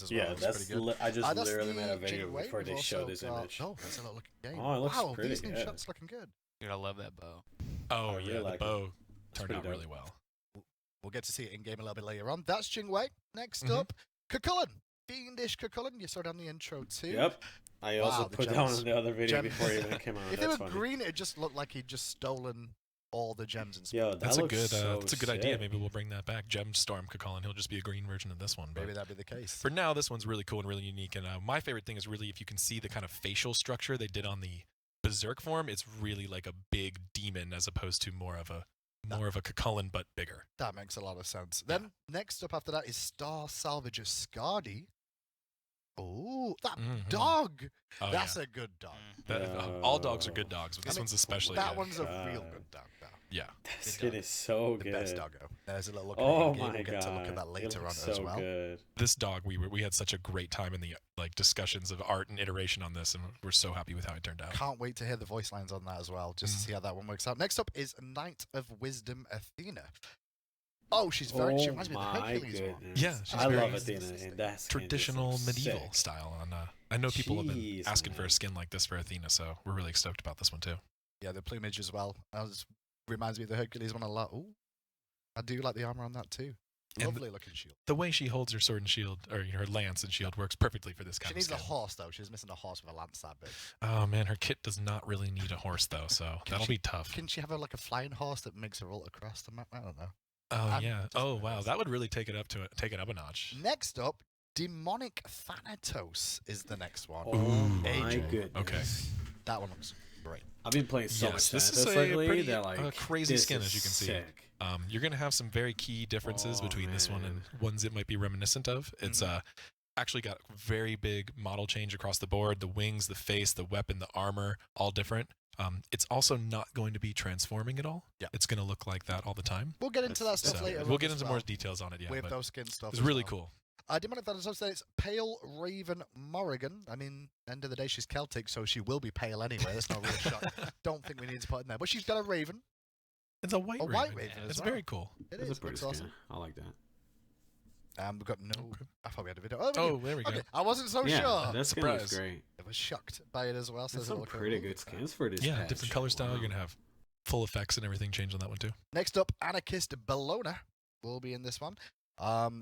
as well. Yeah, that's pretty good. I just That's literally the made a video Jing Wei. before they We've showed also this got- image. Oh, that's a little looking game. Oh, it looks wow, pretty these new good. shots looking good. Dude, I love that bow. Oh, I yeah, really the like it. bow turned pretty out dope. really well. We'll get to see it in game a little bit later on. That's Jing Wei. Next Mhm. up, chulainn. Fiendish chulainn. You saw it on the intro too. Yep. I also the put gems. down in the other video Gems. before it even came out. If they That's were funny. green, it just looked like he'd just stolen all the gems and Yo, Smite. that That's a looks good. so That's a good idea. sick. Maybe we'll bring that back. Gemstorm Chulainn. He'll just be a green version of this one. But Maybe that'd be the case. for now, this one's really cool and really unique. And my favorite thing is really if you can see the kind of facial structure they did on the Berserk form. It's really like a big demon as opposed to more of a Chulainn but bigger. That makes a lot of sense. Then next up after that is Star Salvager Scardy. Oh, that dog! Oh, That's yeah. a good dog. All dogs are good dogs, but this one's especially That good. one's a real good dog, though. Yeah. That skin is so The good. best doggo. There's a little look. Oh at it in game. my We'll get to look god. at that It later on looks as so well. good. This dog, we had such a great time in the discussions of art and iteration on this, and we're so happy with how it turned out. Can't wait to hear the voice lines on that as well, just to see how that one works out. Next up is Knight of Wisdom Athena. Oh, she's very. She reminds me of the Hercules one. Yeah, she's I very love Athena, and that skin just traditional looks medieval sick. style. And I know people have been Jeez, asking for man. a skin like this for Athena, so we're really stoked about this one too. Yeah, the plumage as well. Reminds me of the Hercules one a lot. Ooh, I do like the armor on that too. And Lovely looking shield. The way she holds her sword and shield, or her lance and shield, works perfectly for this kind She of needs skin. a horse though. She's missing a horse with a lance that big. Oh man, her kit does not really need a horse though, so that'll be tough. Can she have like a flying horse that makes her ult across the map? I don't know. Oh I'm yeah. just Oh nervous. wow, that would really take it up a notch. Next up, Demonic Thanatos is the next one. Oh my AJ. goodness. Okay. That one looks great. I've been playing so much this is Thanatos a lately pretty that like crazy this skin is as you can see. sick. You're gonna have some very key differences Oh, between this one and man. ones it might be reminiscent of. It's actually got very big model change across the board. The wings, the face, the weapon, the armor, all different. It's also not going to be transforming at all. Yeah. It's going to look like that all the time. We'll get into that That's- stuff So later. we'll on get as into well, more details on it. Yeah, with but those skin stuff. it's as really well. cool. Demonic Thanatos says Pale Raven Morrigan. I mean, end of the day, she's Celtic, so she will be pale anyway. That's not a real shock. Don't think we need to put it in there. But she's got a raven. It's a white A raven. white raven as It's well. very cool. It That's is. a pretty Looks skin. awesome. I like that. We've got no. Okay. I thought we had a video. Oh, Oh, there we go. okay. I wasn't so Yeah, sure. that skin looks Surprise. great. I was shocked by it as well. So There's there's a some look at pretty it. good skins for this Yeah, patch. different color style. Wow. You're going to have full effects and everything changed on that one too. Next up, Anarchist Bologna will be in this one.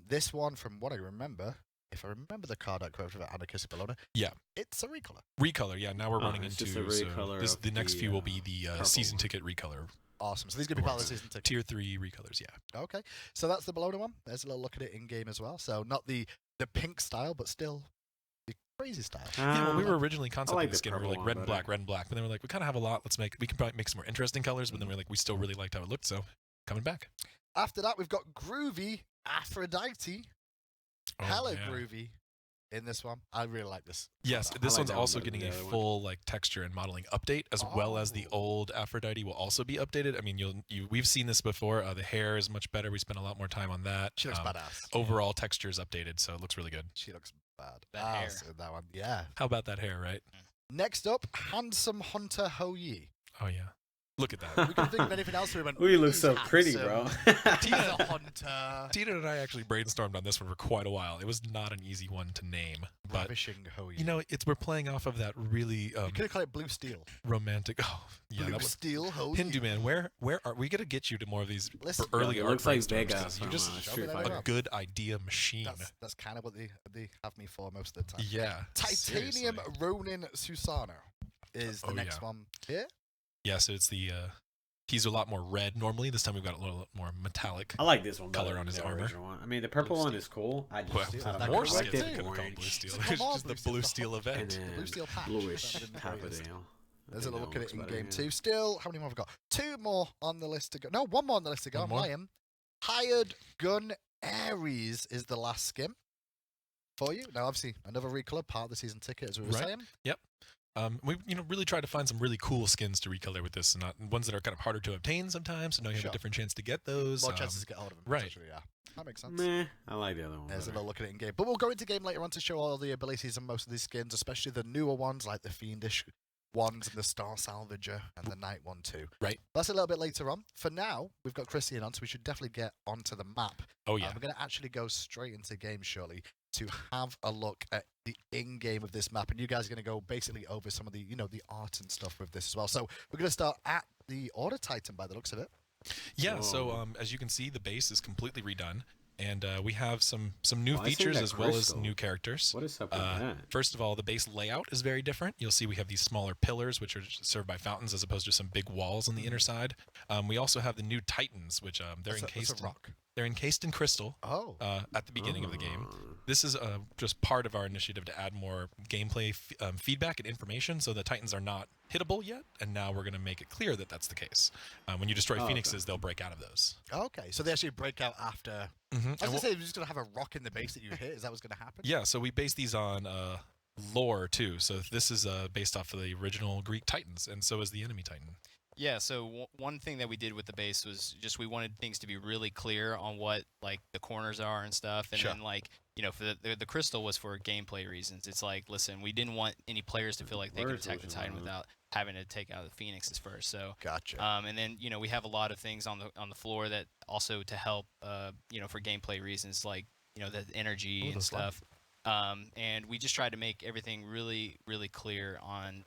This one, from what I remember, if I remember the card I quoted about Anarchist Bologna, Yeah. it's a recolor. Recolor, yeah. Now we're Oh, running it's into just a recolor this. of The next the, few will be the purple season one. ticket recolor, Awesome. So these are going to be part of the season ticket. tier 3 recolors. Yeah. Okay. So that's the Bologna one. There's a little look at it in game as well. So not the pink style, but still the crazy style. Yeah, when we were originally concepting like the the skin, we were purple like red one and black, better. red and black. But then we're like, we kind of have a lot. We can probably make some more interesting colors. But then we're like, we still really liked how it looked, so coming back. After that, we've got Groovy Aphrodite. Oh, Hella yeah. groovy in this one. I really like this. Yes, colour. this like one's that one also better than getting a the other one. full like texture and modeling update, as well as the Oh. old Aphrodite will also be updated. I mean, we've seen this before. The hair is much better. We spent a lot more time on that. She looks badass. Overall texture is updated, so it looks really good. She looks bad. That hair. Ass in that one. Yeah. How about that hair, right? Next up, Handsome Hunter Ho Yi. Oh yeah, look at that. We couldn't think of anything else. We went, We look "He's so pretty, bro. handsome. He's a hunter. Tina and I actually brainstormed on this one for quite a while. It was not an easy one to name, but Ravishing Ho Yi. you know, we're playing off of that really you could have called it Blue Steel. romantic. Oh yeah, Blue that was Steel Ho Yi. Hindu man. Where are we gonna get you to more of these Listen, for early it art looks like brainstorms, Vega 'cause from You're just Show me Street that Fighter. around. a good idea machine. That's kind of what they have me for most of the time. Yeah. Titanium seriously. Ronin Susano is the Oh, next yeah. one here. Yeah, so it's the he's a lot more red normally. This time we've got a little more metallic. I like this one Color better on than his the armor. original one. I mean, the purple Blue one steel. is cool. I just Well, I don't that more could like work skins too. could have called orange. blue steel. It's It's more just the blue blue steel. steel and event. The blue then steel patch. bluish That's been the Tapadale. greatest. I There's a think look that at looks it in better, game yeah. 2. Still, how many more have we got? 2 more on the list to go. No, 1 more on the list to go. One I'm more? lying. Hired Gun Ares is the last skin for you. Now, obviously, another recolor part of the season ticket, as we were Right. saying. We really tried to find some really cool skins to recolor with this, and not ones that are kind of harder to obtain sometimes. So now you have Sure. a different chance to get those. More chances to get hold of them. right. potentially, Yeah, that makes sense. Meh, I like the other one. There's a better. little look at it in game. But we'll go into game later on to show all the abilities and most of these skins, especially the newer ones like the Fiendish ones and the Star Salvager and the Night one too. Right. That's a little bit later on. For now, we've got Christian on, so we should definitely get onto the map. Oh yeah. We're going to actually go straight into game shortly. to have a look at the in-game of this map, and you guys are going to go basically over some of the, the art and stuff with this as well. So we're going to start at the Order Titan by the looks of it. Yeah, so as you can see, the base is completely redone, and we have some new Oh, I see features that as well as crystal. new characters. What is up with that? First of all, the base layout is very different. You'll see we have these smaller pillars, which are served by fountains, as opposed to some big walls on the inner side. We also have the new Titans, which they're encased a rock. They're encased in crystal. Oh. At the beginning of the game. This is just part of our initiative to add more gameplay feedback and information, so the Titans are not hittable yet, and now we're going to make it clear that that's the case. When you destroy Phoenixes, they'll break out of those. Okay, so they actually break out after... I was going to say, you're just going to have a rock in the base that you hit. Is that what's going to happen? Yeah, so we base these on lore, too. So this is based off of the original Greek Titans, and so is the enemy Titan. Yeah, so one thing that we did with the base was just we wanted things to be really clear on what like the corners are and stuff, and then like for the crystal was for gameplay reasons. It's like, listen, we didn't want any players to feel like they could attack the Titan without having to take out the Phoenixes first. So gotcha. And then we have a lot of things on the floor that also to help for gameplay reasons, like the energy and stuff. And we just tried to make everything really clear on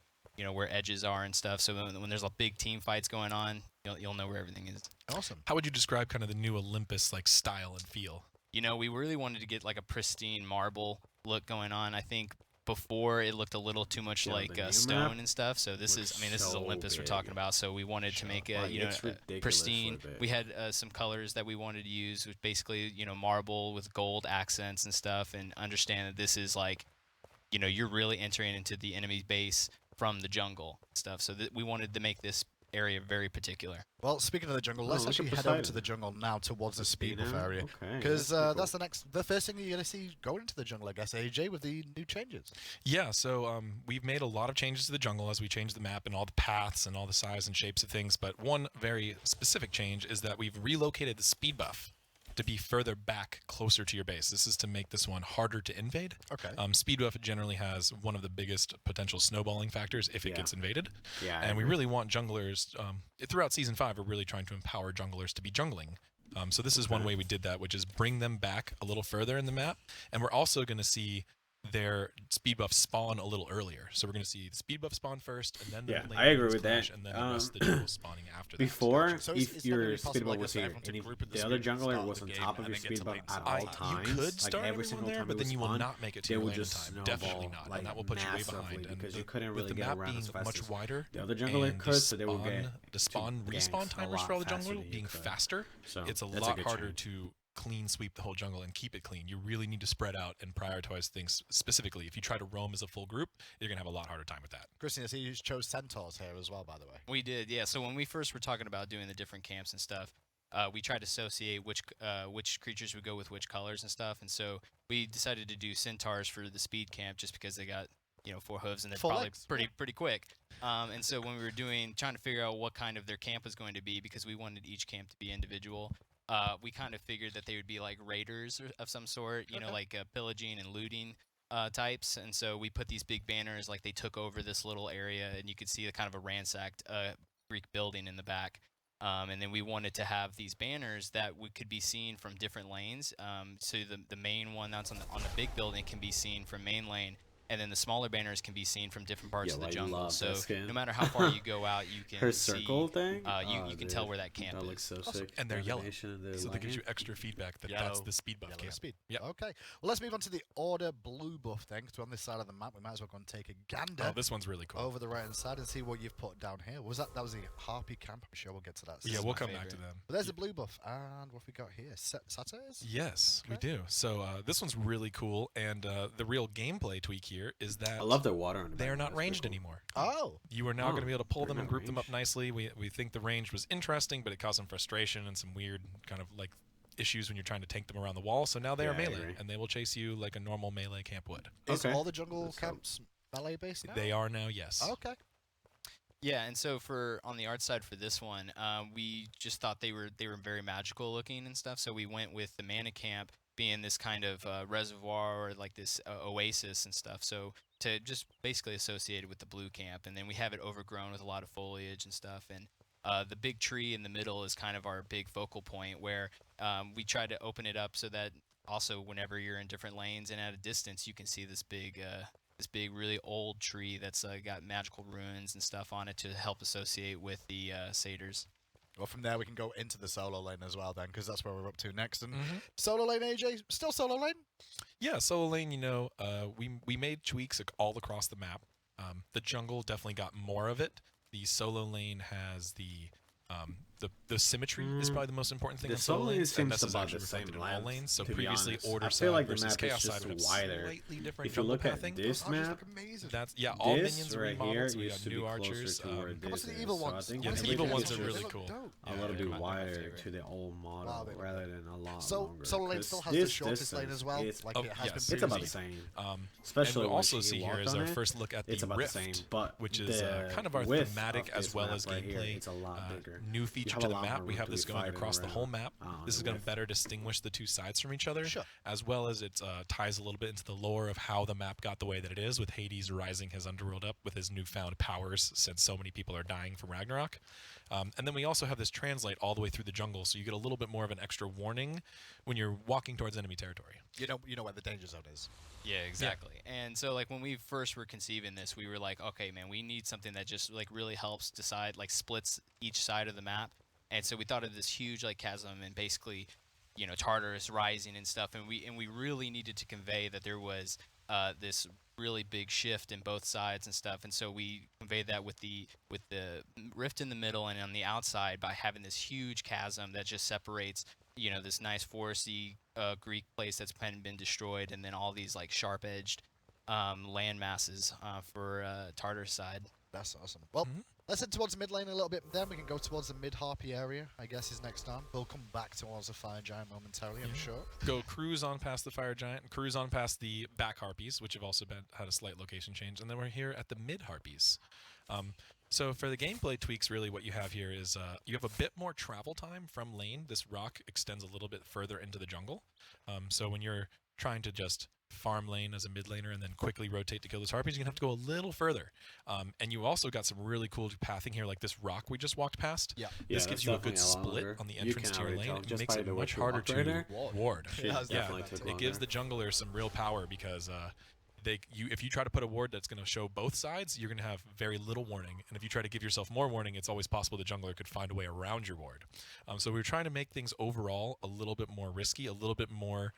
where edges are and stuff, so when there's a big team fights going on, you'll know where everything is. Awesome. How would you describe kind of the new Olympus like style and feel? We really wanted to get like a pristine marble look going on. I think before it looked a little too much like stone and stuff. So this is Olympus we're talking about. So we wanted to make it pristine. We had some colors that we wanted to use, with basically marble with gold accents and stuff, and understand that this is like you're really entering into the enemy base from the jungle stuff, so that we wanted to make this area very particular. Well, speaking of the jungle, let's actually head over to the jungle now towards the speed buff area, because that's the first thing you're going to see going into the jungle, I guess, AJ, with the new changes. Yeah, so we've made a lot of changes to the jungle as we change the map and all the paths and all the size and shapes of things, but one very specific change is that we've relocated the speed buff to be further back, closer to your base. This is to make this one harder to invade. Okay. Speed buff generally has one of the biggest potential snowballing factors if it gets invaded. Yeah. And we really want junglers, throughout Season 5, we're really trying to empower junglers to be jungling. So this is one way we did that, which is bring them back a little further in the map. And we're also going to see their speed buff spawn a little earlier. So we're going to see the speed buff spawn first, and then the lane I agree lanes with clash, that. and then the rest of the jungle spawning after that. Before, So if it's not your really speed possible, buff I was guess, for here, everyone to and if group at the the other speed jungler start was of on the top game of your and then get speed to buff lane at spawn. all times, You could start like every everyone single there, time but it then would you will spawn, not make it to they your would lane in just time. snowball Definitely not, like and that will put you way massively behind. And because you couldn't with really the get map around being as fast much as wider, the other jungler and could, so they would get the spawn ganks respawn a timers lot for all the faster junglers than you being could. faster, So it's a that's lot good harder change. to clean sweep the whole jungle and keep it clean. You really need to spread out and prioritize things specifically. If you try to roam as a full group, you're going to have a lot harder time with that. Christian, I see you chose centaurs here as well, by the way. We did, yeah. So when we first were talking about doing the different camps and stuff, we tried to associate which creatures would go with which colors and stuff, and so we decided to do centaurs for the speed camp just because they got 4 hooves and they're Four probably legs, pretty quick. And so when we were trying to figure out what kind of their camp was going to be, because we wanted each camp to be individual, we kind of figured that they would be like raiders of some sort, like pillaging and looting types. And so we put these big banners, like they took over this little area, and you could see the kind of a ransacked Greek building in the back. And then we wanted to have these banners that could be seen from different lanes. So the main one that's on the big building can be seen from main lane, and then the smaller banners can be seen from different parts of the jungle. So no matter how far you go out, you can Her see, circle thing. you can tell where that camp That is. looks so Awesome. sick. And they're yellow, Combination of so the that gives you light. extra feedback that Yellow. that's the speed buff Yellow camp. speed. Yep. Okay. Well, let's move on to the Order blue buff then, because we're on this side of the map. We might as well go and take a gander Oh, this one's really cool. over the right-hand side and see what you've put down here. That was the Harpy camp? I'm sure we'll get to that. Yeah, is we'll my come back to favorite. them. But there's the blue buff. And what have we got here? Satyrs? Yes, we do. So this one's really cool, and the real gameplay tweak here is that I love their water on the they back. are not That's pretty ranged cool. anymore. Oh. You are now going to be able to pull they're them and not group them up ranged. nicely. We think the range was interesting, but it caused some frustration and some weird kind of like issues when you're trying to tank them around the wall. So now they are Yeah, I melee, agree. and they will chase you like a normal melee camp would. Is Okay. all the jungle That's dope. camps melee-based now? They are now, yes. Okay. Yeah, and so on the art side for this one, we just thought they were very magical looking and stuff. So we went with the mana camp being this kind of reservoir or like this oasis and stuff. So to just basically associate it with the blue camp, and then we have it overgrown with a lot of foliage and stuff. And the big tree in the middle is kind of our big focal point where we try to open it up so that also whenever you're in different lanes and at a distance, you can see this big really old tree that's got magical ruins and stuff on it to help associate with the satyrs. Well, from there we can go into the solo lane as well then, because that's where we're up to next. And Mm-hmm. solo lane, AJ, still solo lane? Yeah, solo lane, we made tweaks all across the map. The jungle definitely got more of it. The solo lane has the symmetry is probably the most important thing The in solo solo lane lanes, and seems this is about actually the same reflected in all length, lanes. So to be previously, honest. order I side feel like the versus map is chaos just side would have wider. slightly different If you jungle look at pathing. this Archers map, look amazing. That's all this minions are right remodeled, here so we used got to be new closer archers. to where How much this are the is. evil So I ones? think Yeah, What the is evil the ones are archers? really They look cool. dope. a Yeah, little they're bit my wider favorite. to the old model Wow, they look rather than a lot So longer. solo lane 'cause still has the this shortest lane distance as well, is- like Oh, it has yes. been it's about previously. the same. And Especially we'll when also you see walk here is on our it, first look at the it's about Rift, the same, but which is kind of our width thematic of as this well map as right here, gameplay. it's a lot bigger. New You feature have to a the lot map. more We room have to this be going fighting across the whole around. map. On This is the going to width. better distinguish the two sides from each other, Sure. as well as it ties a little bit into the lore of how the map got the way that it is, with Hades rising his underworld up with his newfound powers since so many people are dying from Ragnarok. And then we also have this translate all the way through the jungle, so you get a little bit more of an extra warning when you're walking towards enemy territory. You know where the danger zone is. Yeah, exactly. And so like when we first were conceiving this, we were like, okay, man, we need something that just like really helps decide, like splits each side of the map. And so we thought of this huge like chasm and basically, Tartarus rising and stuff. And we really needed to convey that there was this really big shift in both sides and stuff. And so we conveyed that with the rift in the middle and on the outside by having this huge chasm that just separates this nice foresty Greek place that's been destroyed, and then all these like sharp-edged land masses for Tartar's side. That's awesome. Well, let's head towards the mid lane a little bit. Then we can go towards the mid harpy area, I guess is next time. We'll come back towards the fire giant momentarily, I'm sure. Go cruise on past the fire giant, and cruise on past the back harpies, which have also had a slight location change, and then we're here at the mid harpies. So for the gameplay tweaks, really what you have here is you have a bit more travel time from lane. This rock extends a little bit further into the jungle. So when you're trying to just farm lane as a mid laner and then quickly rotate to kill those harpies, you're going to have to go a little further. And you also got some really cool pathing here, like this rock we just walked past. Yeah. This Yeah, gives that's you a good definitely a lot split longer. on the You entrance can to your already lane. tell It just makes by it the way much you harder walk right to there. ward. Yeah, that's Yeah, definitely took that it too. gives the jungler some real power because if you try to put a ward that's going to show both sides, you're going to have very little warning. And if you try to give yourself more warning, it's always possible the jungler could find a way around your ward. So we're trying to make things overall a little bit more risky, a little bit more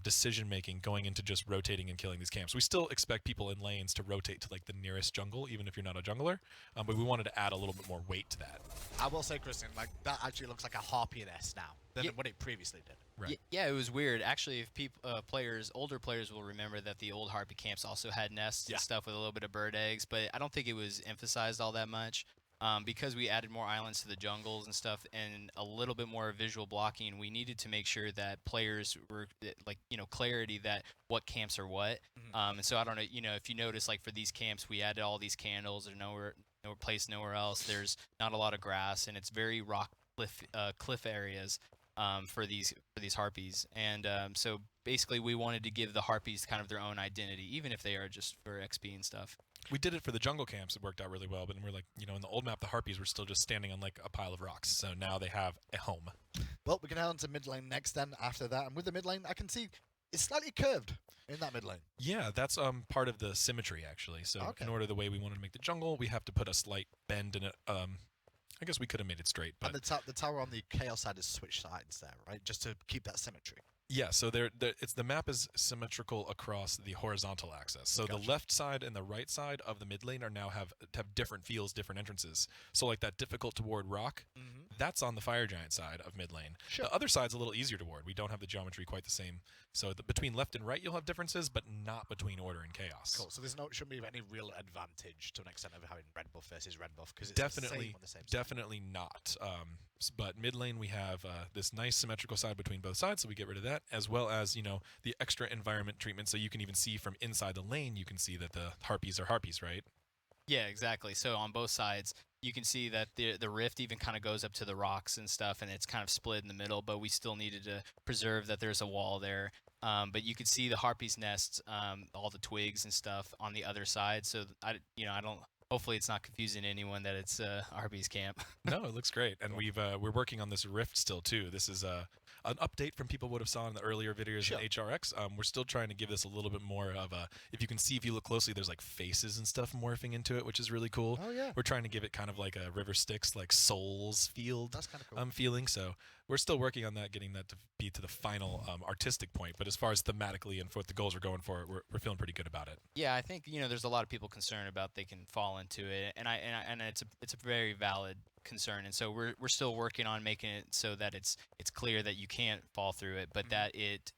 decision making going into just rotating and killing these camps. We still expect people in lanes to rotate to like the nearest jungle, even if you're not a jungler. But we wanted to add a little bit more weight to that. I will say, Christian, like that actually looks like a harpy-ness now than Yeah. what it previously did. Right. Yeah, it was weird. Actually, if older players will remember that the old harpy camps also had nests Yeah. and stuff with a little bit of bird eggs, but I don't think it was emphasized all that much. Because we added more islands to the jungles and stuff and a little bit more visual blocking, we needed to make sure that players were like, clarity that what camps are what. And so I don't know, if you notice, like for these camps, we added all these candles. There's no place nowhere else. There's not a lot of grass, and it's very rock cliff areas for these harpies. And so basically we wanted to give the harpies kind of their own identity, even if they are just for XP and stuff. We did it for the jungle camps. It worked out really well. But then we're like, in the old map, the harpies were still just standing on like a pile of rocks. So now they have a home. Well, we can head on to mid lane next then after that. And with the mid lane, I can see it's slightly curved in that mid lane. Yeah, that's part of the symmetry actually. So Okay. in order the way we wanted to make the jungle, we have to put a slight bend in it. I guess we could have made it straight, but And the tower on the chaos side is switched sides there, right? Just to keep that symmetry. yeah. So the map is symmetrical across the horizontal axis. So the Gotcha. left side and the right side of the mid lane are now have different feels, different entrances. So like that difficult to ward rock, that's on the fire giant side of mid lane. Sure. The other side's a little easier to ward. We don't have the geometry quite the same. So between left and right, you'll have differences, but not between order and chaos. Cool. So there's shouldn't be any real advantage to an extent of having red buff versus red buff because it's Definitely, the same on the same side. definitely not. But mid lane we have this nice symmetrical side between both sides, so we get rid of that, as well as the extra environment treatment. So you can even see from inside the lane, you can see that the harpies are harpies, right? Yeah, exactly. So on both sides, you can see that the rift even kind of goes up to the rocks and stuff, and it's kind of split in the middle. But we still needed to preserve that there's a wall there. But you could see the harpies' nests, all the twigs and stuff on the other side. So I don't. Hopefully, it's not confusing anyone that it's harpies camp. No, it looks great, and we're working on this rift still too. This is an update from people would have saw in the earlier videos Sure. in HRX. We're still trying to give this a little bit more of a. If you can see, if you look closely, there's like faces and stuff morphing into it, which is really cool. Oh yeah, We're trying to give it kind of like a River Styx, like Souls field that's kind of cool. feeling. So we're still working on that, getting that to be to the final artistic point. But as far as thematically and for what the goals we're going for, we're feeling pretty good about it. Yeah, I think there's a lot of people concerned about they can fall into it, and it's a very valid concern, and so we're still working on making it so that it's clear that you can't fall through it, but that it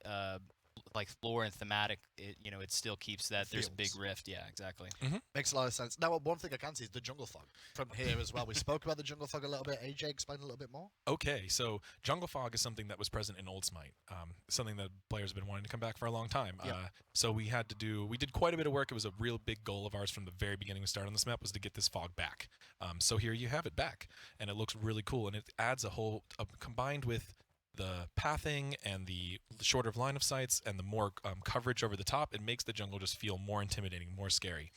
like lore and thematic, it still keeps that there's a big Feels. rift. Yeah, exactly. Makes a lot of sense. Now, one thing I can see is the jungle fog from here as well. We spoke about the jungle fog a little bit. AJ, explain a little bit more. Okay, so Jungle Fog is something that was present in Old Smite, something that players have been wanting to come back for a long time. Yep. So we did quite a bit of work. It was a real big goal of ours from the very beginning we started on this map, was to get this fog back. So here you have it back, and it looks really cool, and it adds combined with the pathing and the shorter of line of sights and the more coverage over the top, it makes the jungle just feel more intimidating, more scary.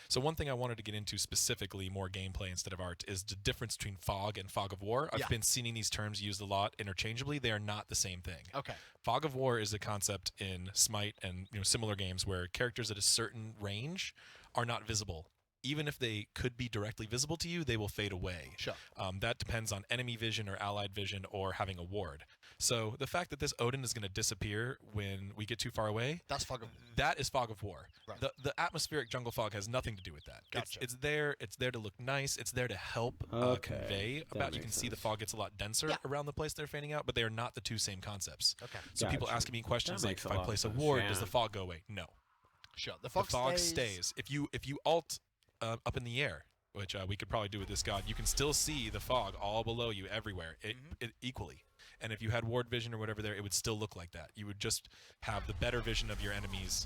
So one thing I wanted to get into specifically, more gameplay instead of art, is the difference between fog and fog of war. I've been seeing these terms used a lot interchangeably. They are not the same thing. Okay. Fog of war is a concept in Smite and similar games where characters at a certain range are not visible. Even if they could be directly visible to you, they will fade away. Sure. That depends on enemy vision or allied vision or having a ward. So the fact that this Odin is going to disappear when we get too far away, That's fog of. that is fog of war. Right. The atmospheric jungle fog has nothing to do with that. Gotcha. It's there to look nice. It's there to help Okay, convey that about. You makes can see the sense. fog gets a lot denser around the place they're fading out, but they are not the two same concepts. Okay. So people Gotcha. asking me questions That like, makes if a I lot of place a sense, ward, does yeah. the fog go away? No. Sure. The The fog, fog stays. If you alt up in the air, which we could probably do with this god, you can still see the fog all below you everywhere, it equally. And if you had ward vision or whatever there, it would still look like that. You would just have the better vision of your enemies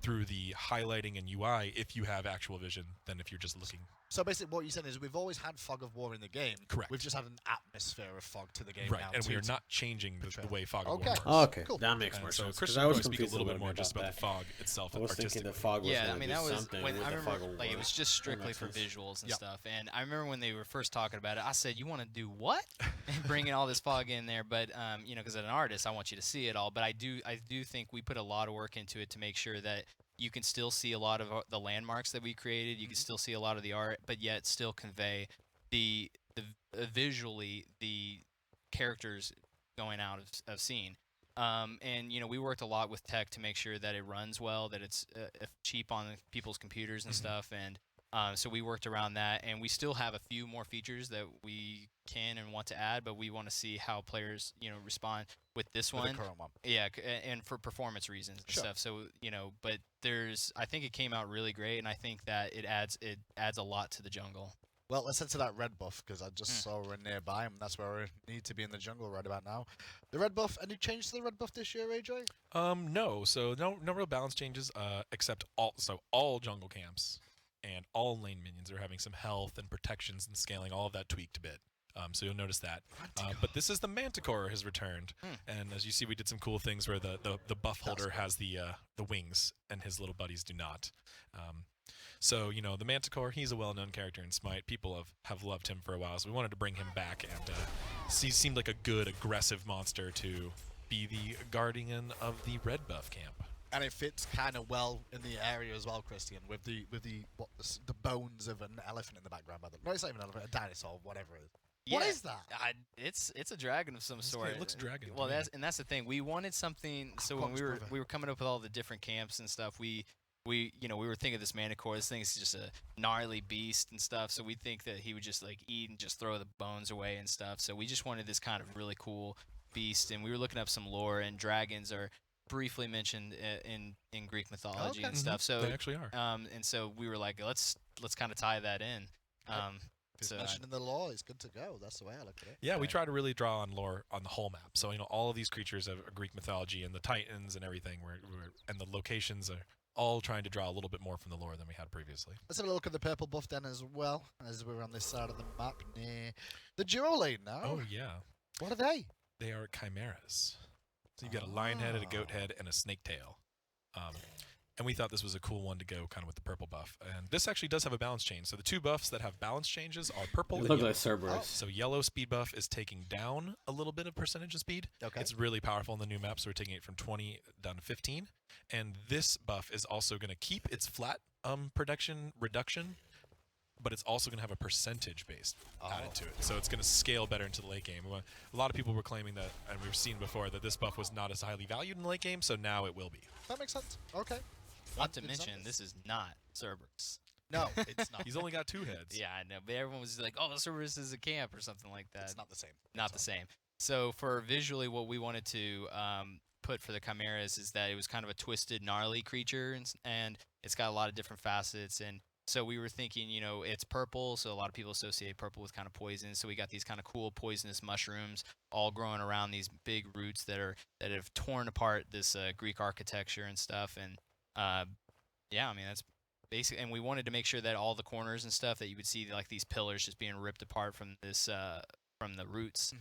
through the highlighting and UI if you have actual vision than if you're just looking. So basically, what you're saying is we've always had fog of war in the game. Correct. We've just had an atmosphere of fog to the game Right, now. and we to- are not changing the portray. way fog of Okay. war works. Oh, okay, Cool. that makes more And so sense. 'cause Christian I can was probably speak a confused little bit more about just about that. the fog itself I was thinking artistically. the fog was Yeah, gonna I mean do that was something when with I the remember, fog of like, it war. was just strictly makes for sense. visuals and Yep. stuff. And I remember when they were first talking about it, I said, "You want to do what?" And bringing all this fog in there, but because as an artist, I want you to see it all. But I do think we put a lot of work into it to make sure that you can still see a lot of the landmarks that we created. You can still see a lot of the art, but yet still convey the visually the characters going out of scene. And we worked a lot with tech to make sure that it runs well, that it's cheap on people's computers and stuff, and so we worked around that. And we still have a few more features that we can and want to add, but we want to see how players respond with this with the one. current one. Yeah, and for performance reasons and Sure. stuff. So but I think it came out really great, and I think that it adds a lot to the jungle. Well, let's head to that red buff because I just saw we're nearby and that's where we need to be in the jungle right about now. The red buff. Any change to the red buff this year, AJ? No. So no real balance changes, except all jungle camps and all lane minions are having some health and protections and scaling. All of that tweaked a bit. So you'll notice that. But this is the Manticore has returned, and as you see, we did some cool things where the buff holder has the wings and his little buddies do not. So the Manticore, he's a well-known character in Smite. People have loved him for a while, so we wanted to bring him back, and he seemed like a good, aggressive monster to be the guardian of the red buff camp. And it fits kind of well in the area as well, Christian, with the bones of an elephant in the background. No, it's not even an elephant, a dinosaur, whatever it is. What Yeah, is that? It's a dragon of some It's sort. good. It looks dragon to Well, me. that's the thing. We wanted something. So when Quantum's brother. we were coming up with all the different camps and stuff, we were thinking of this Manticore. This thing is just a gnarly beast and stuff. So we think that he would just like eat and just throw the bones away and stuff. So we just wanted this kind of really cool beast. And we were looking up some lore, and dragons are briefly mentioned in Greek mythology Okay. and stuff. So They actually are. and so we were like, let's kind of tie that in. If it's So mentioned in the law, it's good to go. That's the way I look at it. Yeah, we Right. try to really draw on lore on the whole map. So all of these creatures have a Greek mythology, and the Titans and everything, and the locations are all trying to draw a little bit more from the lore than we had previously. Let's have a look at the purple buff then as well, as we're on this side of the map near the duo lane now. Oh yeah, What are they? they are chimeras. So you've got a lion head, and a goat head, and a snake tail. and we thought this was a cool one to go kind of with the purple buff. And this actually does have a balance change. So the two buffs that have balance changes are purple It and look yellow. like Cerberus. So yellow speed buff is taking down a little bit of percentage of speed. Okay. It's really powerful in the new map, so we're taking it from 20 down to 15. And this buff is also going to keep its flat production reduction, but it's also going to have a percentage based added to it. So it's going to scale better into the late game. A lot of people were claiming that, and we've seen before, that this buff was not as highly valued in the late game, so now it will be. That makes sense. Okay. Not to That- mention, it's- this is not Cerberus. No, it's not. He's only got 2 heads. Yeah, I know, but everyone was like, "Oh, Cerberus is a camp" or something like that. It's not the same. Not the same. So for visually, what we wanted to put for the chimeras is that it was kind of a twisted, gnarly creature, and it's got a lot of different facets. And so we were thinking, it's purple, so a lot of people associate purple with kind of poison. So we got these kind of cool poisonous mushrooms all growing around these big roots that have torn apart this Greek architecture and stuff. And yeah, I mean that's basic. And we wanted to make sure that all the corners and stuff that you would see, like these pillars just being ripped apart from this from the roots.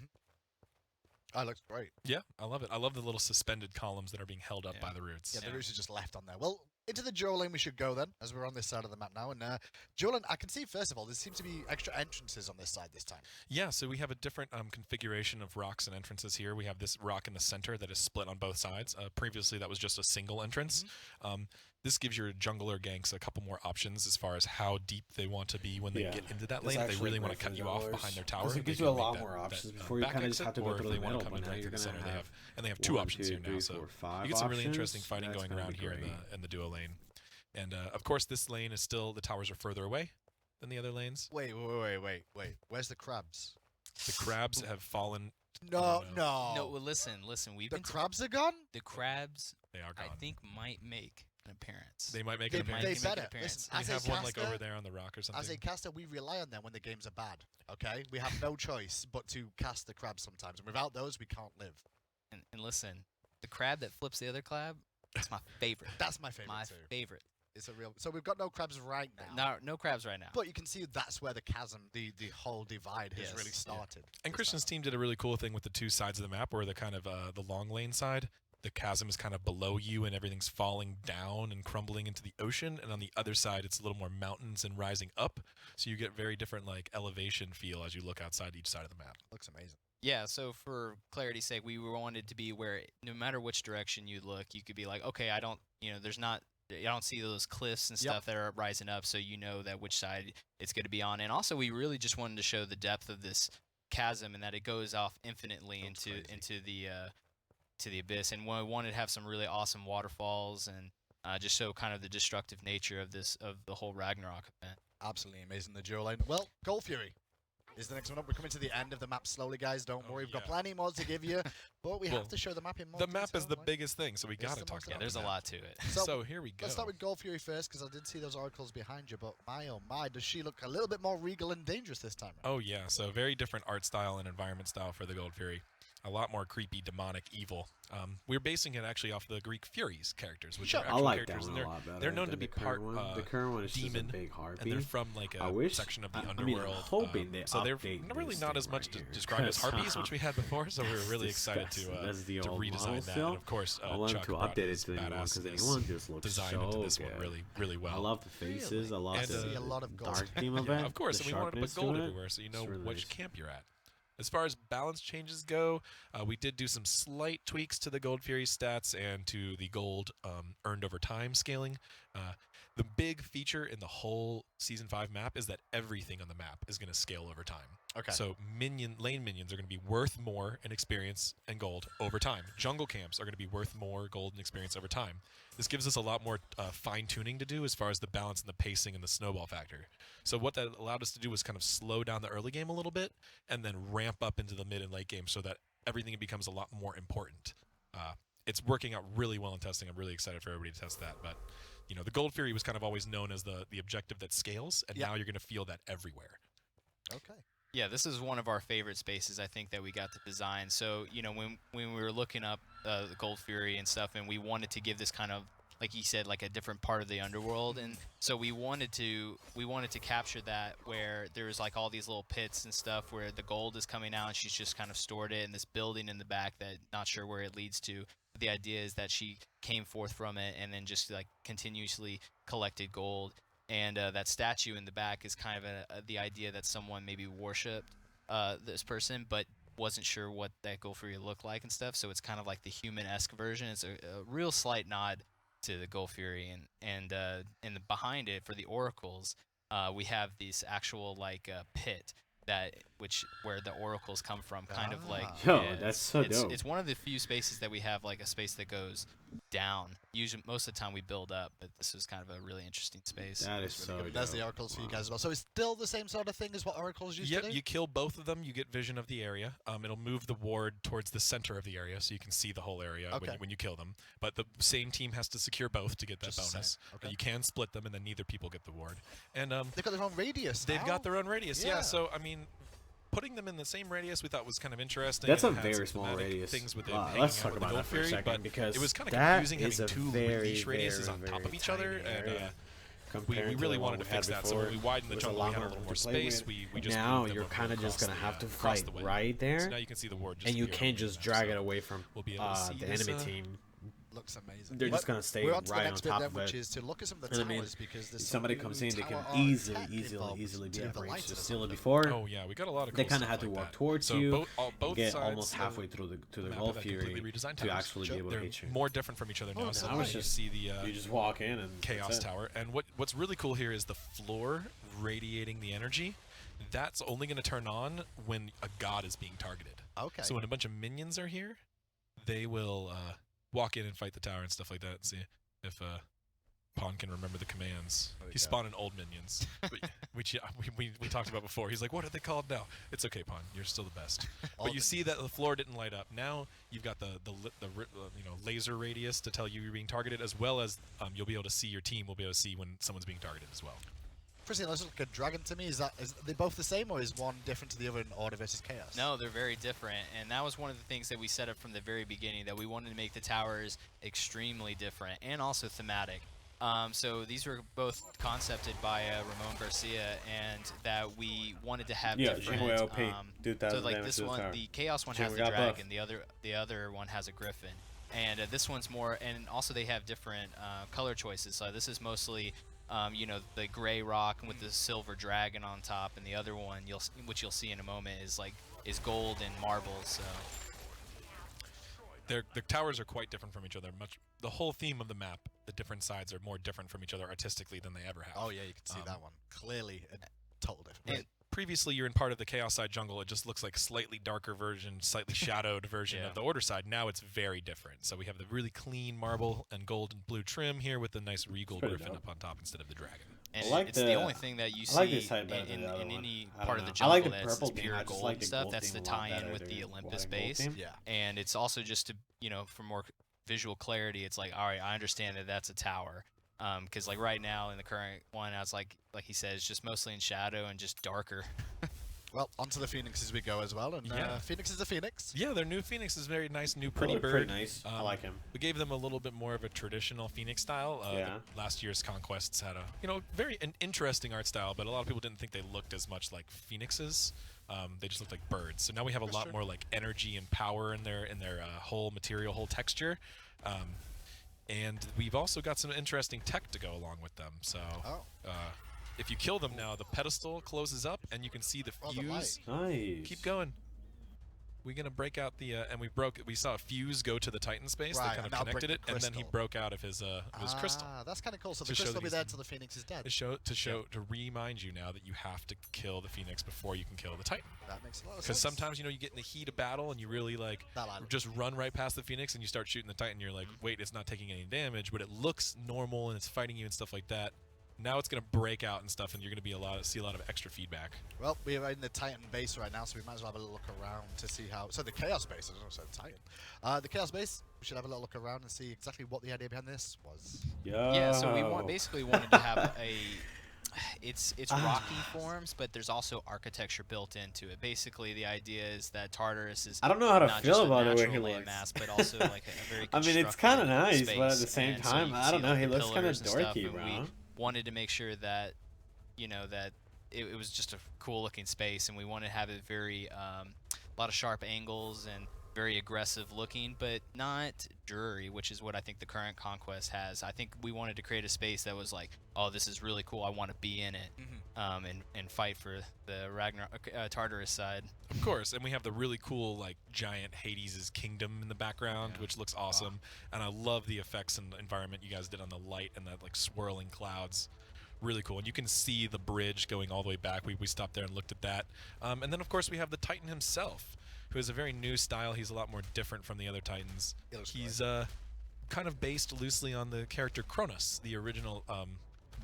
That looks great. Yeah, I love it. I love the little suspended columns that are being held up Yeah. by the roots. Yeah, the Yeah. roots are just left on there. Well, into the duel lane we should go then, as we're on this side of the map now. And duel lane, I can see, first of all, there seems to be extra entrances on this side this time. Yeah, so we have a different configuration of rocks and entrances here. We have this rock in the center that is split on both sides. Previously, that was just a single entrance. This gives your jungler ganks a couple more options as far as how deep they want to be when they Yeah. get into that It's lane. If they actually really want great to for cut the you off junglers, behind their tower. 'cause it they gives can you a make lot that- more that, options before you back kinda just exit, have to go or through if they the want middle, to come but into now like you're the gonna center, have they have 2 1, options 2, here now. 3, So 4, 5 you get some really interesting options. fighting That's going gonna around be here great. in the duo lane. And of course, this lane is still, the towers are further away than the other lanes. Wait. Where's the crabs? The crabs have fallen. No. No, well, listen. We've The been crabs are gone? the crabs. They are gone. I think might make an appearance. They might make They, an might they appearance. make an better. appearance. Listen, We as a have one like caster, over there on the rock or something. as a caster, we rely on them when the games are bad. Okay, we have no choice but to cast the crabs sometimes, and without those, we can't live. And listen, the crab that flips the other crab, that's my favorite. That's my favorite my too. favorite. It's a real. So we've got no crabs right now. No crabs right now. But you can see that's where the chasm, the whole divide, has Yes, really yeah. started. And this Christian's time. team did a really cool thing with the 2 sides of the map, where the kind of the long lane side, the chasm is kind of below you and everything's falling down and crumbling into the ocean, and on the other side it's a little more mountains and rising up, so you get very different like elevation feel as you look outside each side of the map. Looks amazing. Yeah, so for clarity's sake, we wanted to be where no matter which direction you look, you could be like, okay, I don't see those cliffs and Yep. stuff that are rising up, so you know that which side it's going to be on. And also, we really just wanted to show the depth of this chasm and that it goes off infinitely Looks into crazy. into the to the abyss. And we wanted to have some really awesome waterfalls and just show kind of the destructive nature of the whole Ragnarok event. Absolutely amazing, the duel lane. Well, Gold Fury is the next one up. We're coming to the end of the map slowly, guys. Don't Oh, worry, we've got yeah. plenty more to give you, but we Well, have to show the map in more The map is detail, the right? biggest thing, so we It's got to the talk most about Yeah, the there's a map. lot to it. So here we go. Let's start with Gold Fury first, because I did see those oracles behind you, but my oh my, does she look a little bit more regal and dangerous this time? Oh yeah, so very different art style and environment style for the Gold Fury. A lot more creepy, demonic, evil. We're basing it actually off the Greek Furies characters, which Sure. are I actual like that characters, one and a lot better. they're known to than be the current part one. The current one is demon, just a big and harpy. they're from like I a wish- section of the I mean, I'm underworld. hoping they so they're update not really this not thing as much right here, described as 'cause, harpies, which we had before. So we were really This excited guy- to that's the old redesign model that. still. And of course, I want Chuck to brought update it his to the new one because the badassness new one just looks design so into this good. one really well. I love the faces. I love And, the see a lot of gold. dark theme Yeah, event. of course, the and we wanted to put sharpness gold it. everywhere so you know It's really which nice. camp you're at. As far as balance changes go, we did do some slight tweaks to the Gold Fury stats and to the gold earned over time scaling. The big feature in the whole Season 5 map is that everything on the map is going to scale over time. Okay. So lane minions are going to be worth more in experience and gold over time. Jungle camps are going to be worth more gold and experience over time. This gives us a lot more fine-tuning to do as far as the balance and the pacing and the snowball factor. So what that allowed us to do was kind of slow down the early game a little bit and then ramp up into the mid and late game so that everything becomes a lot more important. It's working out really well in testing. I'm really excited for everybody to test that. But, the Gold Fury was kind of always known as the objective that scales, and Yeah. now you're going to feel that everywhere. Okay. Yeah, this is one of our favorite spaces I think that we got to design. So when we were looking up the Gold Fury and stuff, and we wanted to give this kind of like you said, like a different part of the underworld. And so we wanted to capture that, where there's like all these little pits and stuff where the gold is coming out, and she's just kind of stored it in this building in the back that not sure where it leads to. But the idea is that she came forth from it and then just like continuously collected gold. And that statue in the back is kind of the idea that someone maybe worshipped this person, but wasn't sure what that Gold Fury looked like and stuff. So it's kind of like the human-esque version. It's a real slight nod to the Gold Fury, and behind it for the oracles, we have this actual like pit where the oracles come from, kind of like. Yo, that's so dope. It's one of the few spaces that we have like a space that goes down. Usually, most of the time we build up, but this is kind of a really interesting space. That is so dope. There's the oracles for you guys as well. So it's still the same sort of thing as what oracles used to do? Yep, you kill both of them, you get vision of the area. It'll move the ward towards the center of the area, so you can see the whole area when you kill them. But the same team has to secure both to get that Just the bonus. same. Okay. You can split them, and then neither people get the ward. And They've got their own radius they've now. got their own radius. Yeah. Yeah. So I mean, putting them in the same radius we thought was kind of interesting. That's a and it had very some small thematic radius. Things with it Let's hanging talk out with the about Gold that for a Fury, second, but because it was kind of that confusing is having a two very, niche radiuses very, on top of very each other, tiny and area we compared to really the one wanted to we had fix that. So before. when we widened the It was a jungle, lot we had a harder little to more play space. with. We just now moved them you're over kind of just across gonna the, have to across fight the way. right there, So now you can see the ward. Just and you appear can't on the just map, drag so it away from we'll be able to see the this, enemy team. Looks amazing. They're just But gonna stay we're on to the right on next bit top then, of which it. is to look at some of the And I towers, mean, because there's if somebody some comes in, they can tower art easily tech be involved to at the range lights to or steal it something. before. Oh yeah, we got a lot of. They Cool kind of stuff had to like walk that. towards so you, both get sides almost of halfway through the map Gold have Fury completely redesigned to towers. actually be able to They're hit you. more different from each other now. Oh, so nice. now you see the You just walk in and Chaos that's it. Tower, and what's really cool here is the floor radiating the energy. That's only going to turn on when a god is being targeted. Okay. So when a bunch of minions are here, they will walk in and fight the tower and stuff like that. And see if Pawn can remember the commands. There we He's go. spawning old minions, which we talked about before. He's like, "What are they called now?" It's okay, Pawn. You're still the best. But you see that the floor didn't light up. Now you've got the laser radius to tell you you're being targeted, as well as you'll be able to see your team. Will be able to see when someone's being targeted as well. First thing, let's look at Dragon to me. Is they both the same, or is one different to the other in Order versus Chaos? No, they're very different, and that was one of the things that we set up from the very beginning, that we wanted to make the towers extremely different and also thematic. So these were both concepted by Ramon Garcia, and that we wanted to have Yeah, different. Jing OP, do So 1,000 like damage this to the one, tower. the Chaos one Jing, has we the got buff. dragon, the other one has a griffin, and this one's more. And also they have different color choices. So this is mostly, the gray rock with the silver dragon on top, and the other one, which you'll see in a moment, is gold and marbles. So. The towers are quite different from each other. The whole theme of the map, the different sides are more different from each other artistically than they ever have. Oh yeah, you can see that one clearly. A total different. And- Right. Previously, you're in part of the Chaos side jungle. It just looks like slightly darker version, slightly shadowed version Yeah. of the Order side. Now it's very different. So we have the really clean marble and gold and blue trim here with the nice regal pretty griffin dope. up on top instead of the dragon. And I like it's the the- only thing that you I like see this side better than in the other one. any I part don't of the know. I like jungle the that's purple this theme, pure I just gold like and the stuff. gold That's the theme a lot tie-in better with the than Olympus gold base. theme. Yeah. And it's also just to, for more visual clarity, it's like, all right, I understand that that's a tower. Because like right now in the current one, I was like he said, it's just mostly in shadow and just darker. Well, onto the Phoenix as we go as well, and Yeah. Phoenix is a Phoenix. Yeah, their new Phoenix is very nice, new pretty Pretty bird. nice. I Um, like him. We gave them a little bit more of a traditional Phoenix style. Yeah. Last year's Conquests had a an interesting art style, but a lot of people didn't think they looked as much like Phoenixes. They just looked like birds. So now we have a That's lot true. more like energy and power in their whole material, whole texture. And we've also got some interesting tech to go along with them. So Oh. if you kill them now, the pedestal closes up and you can see the Oh, the fuse. Nice. Keep going. We're gonna break out the and we saw a fuse go to the Titan space Right, that kind and of that'll break connected it, the and then he crystal. broke out of his crystal. That's kind of cool. So the To show crystal that will be he's there in- until the Phoenix is dead. To remind you now that you have to kill the Phoenix before you can kill the Titan. That makes a lot of sense. Because sometimes you get in the heat of battle and you really That line. just run right past the Phoenix and you start shooting the Titan. You're like, wait, it's not taking any damage, but it looks normal and it's fighting you and stuff like that. Now it's gonna break out and stuff, and you're gonna see a lot of extra feedback. Well, we are in the Titan base right now, so we might as well have a little look around to see how. So the Chaos base, I don't know, so Titan. The Chaos base, we should have a little look around and see exactly what the idea behind this was. Yo. Yeah, so we basically wanted to have it's rocky forms, but there's also architecture built into it. Basically, the idea is that Tartarus is I don't know how to not feel just about a the way he natural looks. landmass, but also like a very I mean, it's kind kind of nice, but at the same and so time, you can I don't see, know. like, He the looks kind of pillars and stuff, dorky, and bro. we wanted to make sure that that it was just a cool looking space, and we wanted to have it very a lot of sharp angles and very aggressive looking, but not dreary, which is what I think the current Conquest has. I think we wanted to create a space that was like, oh, this is really cool, I want to be in it, and fight for the Ragnarok Tartarus side. Of course, and we have the really cool like giant Hades' kingdom in the background, which looks awesome. And I love the effects and environment you guys did on the light and that like swirling clouds. Really cool. And you can see the bridge going all the way back. We stopped there and looked at that. And then of course we have the Titan himself, who is a very new style. He's a lot more different from the other Titans. He's kind of based loosely on the character Kronos, the original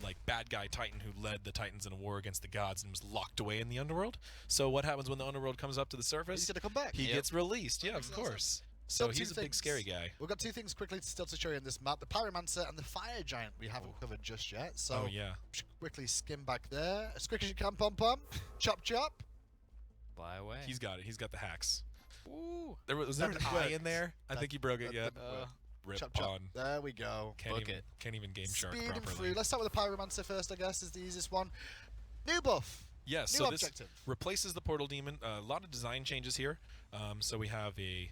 like bad guy Titan who led the Titans in a war against the gods and was locked away in the underworld. So what happens when the underworld comes up to the surface? He's gonna come back. He gets released. Yeah, of course. So he's a big scary guy. We've got two things quickly still to show you in this map: the Pyromancer and the Fire Giant. We haven't covered just yet. So oh yeah. Quickly skim back there as quick as you can. Pom pom. Chop chop. Fly away. He's got it. He's got the hacks. Ooh. There was there an eye in there? I think he broke it. Yeah. Rip Chop chop. on. There we go. Can't even game shark Speeding properly. through. Let's start with the Pyromancer first, I guess, is the easiest one. New buff. Yes, New so this objective. replaces the Portal Demon. A lot of design changes here. So we have a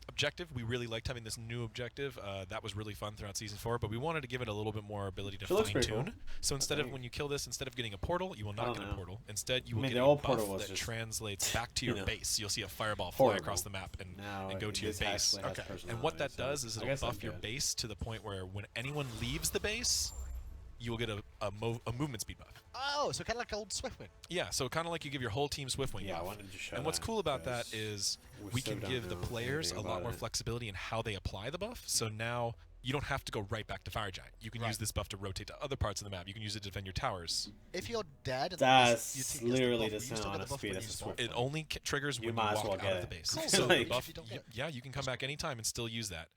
objective. We really liked having this new objective. That was really fun throughout Season 4, but we wanted to give it a little bit more ability to It looks pretty fine-tune. cool. So instead of when you kill this, instead of getting a portal, you will not get a portal. Instead, you will mean, get the a old buff portal was that just, translates back to your base. You'll see a fireball fly horrible. across the map and Now go to your this base. actually has And what that personality, so does is I it'll guess buff I'm your good. base to the point where when anyone leaves the base, you will get a movement speed buff. Oh, so kind of like old Swiftwing. Yeah, so kind of like you give your whole team Swiftwing Yeah, I buff. wanted to show And what's that cool about that because is we we still can don't give the know players a anything lot about more it. flexibility in how they apply the buff. So now you don't have to go right back to Fire Giant. You can use this buff to rotate to other parts of the map. You can use it to defend your towers. If you're dead, and That's your team gets literally the the buff, you same still get on the a buff speed when as you a spawn. Swift. It only triggers You when might you as walk well out get of the it. base. Cool. So Like- the buff, If you don't get it. yeah, you can come back anytime and still use that.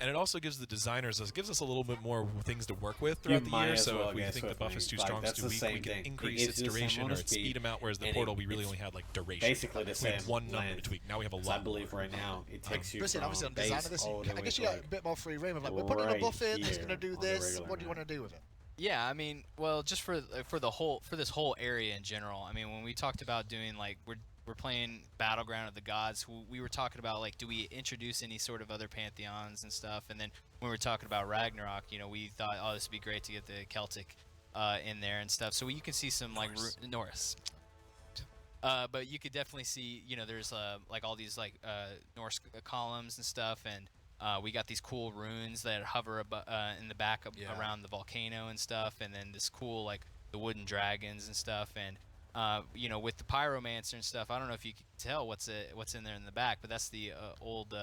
And it also gives the designers, it gives us a little bit more things to work with throughout the might year. as So well if we get think the buff is too Swiftwing. strong, Like, it's too that's the weak, we same can thing. It increase gives its you the same duration amount or of its speed, speed amount, whereas the and portal we it's really only had like duration. Basically the We same had one number to length. tweak. Now we have a So I lot. believe right now it takes you Listen, from obviously on design base of this, all the I way guess to you got like a bit more free reign of like, we're putting a right buff in, it's here going to do on the this, regular what do you map. want to do with it? Yeah, I mean, well, just for this whole area in general. I mean, when we talked about doing like we're playing Battleground of the Gods, we were talking about like, do we introduce any sort of other pantheons and stuff? And then when we were talking about Ragnarok, we thought, oh, this would be great to get the Celtic in there and stuff. So you can see some like Norse. But you could definitely see, there's like all these like Norse columns and stuff, and we got these cool runes that hover in the back around the volcano and stuff, and then this cool like the wooden dragons and stuff, and with the pyromancer and stuff. I don't know if you can tell what's in there in the back, but that's the old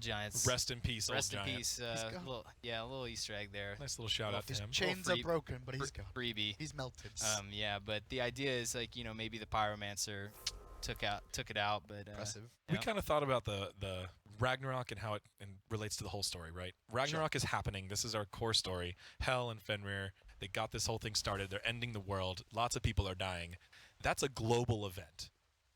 giants. Rest in peace, Rest old in giant. peace. A little Easter egg there. Nice little shout out to His him. chains are broken, but he's gone. Freebie. He's melted. Yeah, but the idea is like maybe the pyromancer took it out, but Impressive. We kind of thought about the Ragnarok and how it relates to the whole story, right? Ragnarok is happening. This is our core story. Hel and Fenrir, they got this whole thing started. They're ending the world. Lots of people are dying. That's a global event.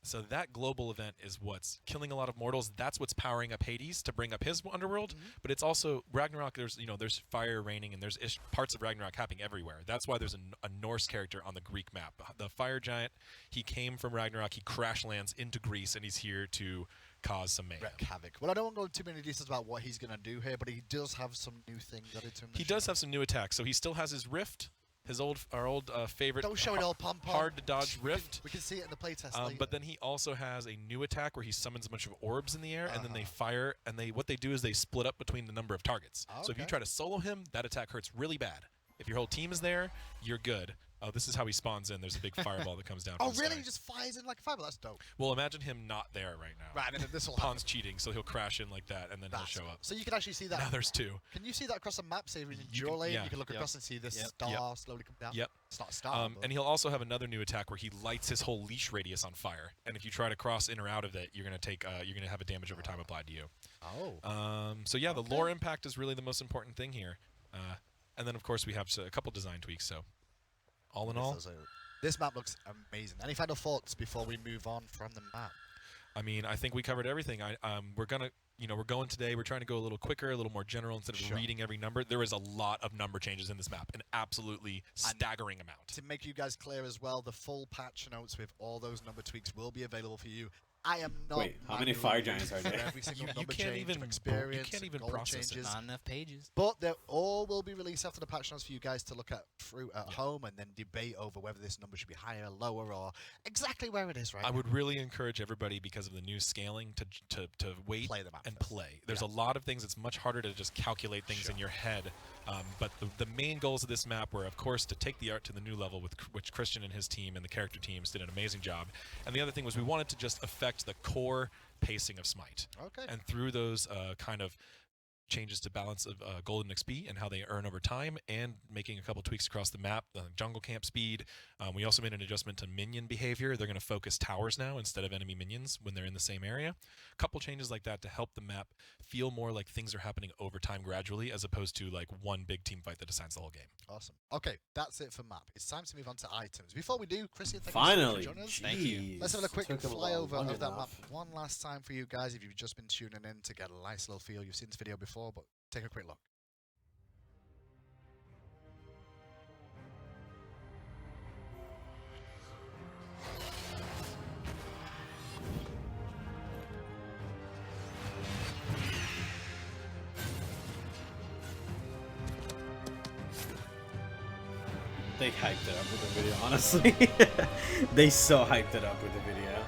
So that global event is what's killing a lot of mortals. That's what's powering up Hades to bring up his underworld. But it's also Ragnarok. There's fire raining, and there's parts of Ragnarok happening everywhere. That's why there's a Norse character on the Greek map. The fire giant. He came from Ragnarok. He crash lands into Greece, and he's here to cause some mayhem. Wreak havoc. Well, I don't want to go into too many details about what he's going to do here, but he does have some new things added to him. He does have some new attacks. So he still has his rift, our old favorite. Don't show it all, pom pom. Hard to dodge rift. We can see it in the playtest later. But then he also has a new attack where he summons a bunch of orbs in the air, and then they fire. And what they do is they split up between the number of targets. So if you Okay. try to solo him, that attack hurts really bad. If your whole team is there, you're good. Oh, this is how he spawns in. There's a big fireball that comes down. Oh, from the really? sky. He just fires in like a fireball? That's dope. Well, imagine him not there right now. Right, and then this will happen. Pon's cheating, so he'll crash in like that, and then That's he'll show cool. up. So you can actually see that. Now there's two. Can you see that across the map? Say in You your can- lane, yeah. you can look Yep. across and see this Yep. star slowly come down. Yep. It's not a star. but- And he'll also have another new attack where he lights his whole leash radius on fire. And if you try to cross in or out of it, you're gonna have a damage over time applied to you. Oh. So yeah, the lore impact is really the most important thing here. And then of course we have a couple design tweaks. So all in all, this map looks amazing. Any final thoughts before we move on from the map? I mean, I think we covered everything. We're gonna, we're going today. We're trying to go a little quicker, a little more general instead of reading every number. There is a lot of number changes in this map, an absolutely staggering amount. To make you guys clear as well, the full patch notes with all those number tweaks will be available for you. I am not. Wait, how many fire giants are there? Every single You number can't change even of experience, you can't even gold process it. changes. Not enough pages. But they all will be released after the patch notes for you guys to look at through at home and then debate over whether this number should be higher, lower, or exactly where it is right I now. would really encourage everybody, because of the new scaling, to wait Play the map and first. play. There's a lot of things. It's much harder to just calculate things in your head. But the main goals of this map were, of course, to take the art to the new level, with which Christian and his team and the character teams did an amazing job. And the other thing was we wanted to just affect the core pacing of Smite. Okay. And through those kind of changes to balance of golden XP and how they earn over time, and making a couple tweaks across the map, jungle camp speed. We also made an adjustment to minion behavior. They're going to focus towers now instead of enemy minions when they're in the same area. A couple changes like that to help the map feel more like things are happening over time gradually, as opposed to like one big team fight that decides the whole game. Awesome. Okay, that's it for map. It's time to move on to items. Before we do, Christian, thank Finally, you so much for joining us. Thank you. Let's have a quick Took him flyover long of that map enough. one last time for you guys if you've just been tuning in to get a nice little feel. You've seen this video before, but take a quick look. They hyped it up with the video, honestly. They so hyped it up with the video.